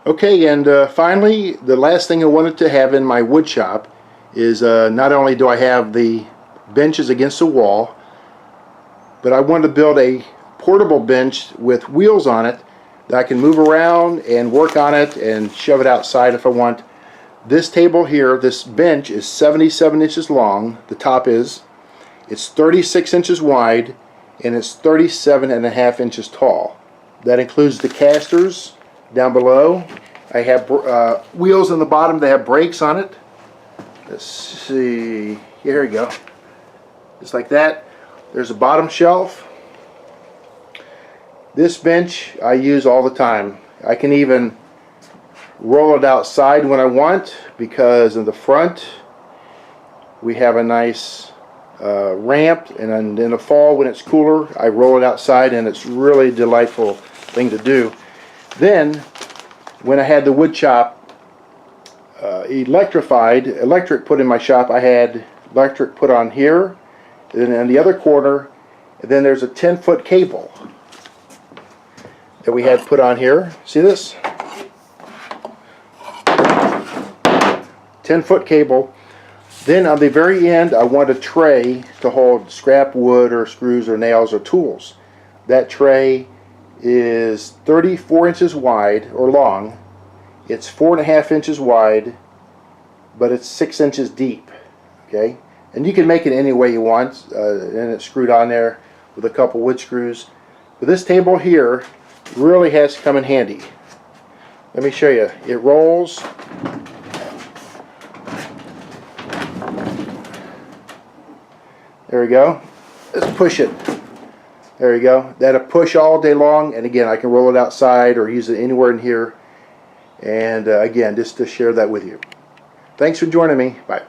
Okay, and finally, the last thing I wanted to have in my wood shop is not only do I have the benches against the wall, but I wanted to build a portable bench with wheels on it that I can move around and work on it and shove it outside if I want. This table here, this bench, is 77 inches long, the top is. It's 36 inches wide, and it's 37.5 inches tall. That includes the casters down below. I have wheels on the bottom that have brakes on it. Let's see, here we go. Just like that. There's a bottom shelf. This bench I use all the time. I can even roll it outside when I want, because in the front we have a nice ramp, and in the fall when it's cooler I roll it outside, and it's really a delightful thing to do. Then when I had the wood shop electric put in my shop, I had electric put on here, and in the other corner, and then there's a 10-foot cable that we had put on here. See this? 10-foot cable. Then on the very end I want a tray to hold scrap wood or screws or nails or tools. That tray is 34 inches wide or long. It's 4.5 inches wide, but it's 6 inches deep. Okay, and you can make it any way you want, and it's screwed on there with a couple wood screws. But this table here really has come in handy. Let me show you. It rolls. There we go. Let's push it. There you go. That'll push all day long, and again I can roll it outside or use it anywhere in here. And again, just to share that with you. Thanks for joining me. Bye.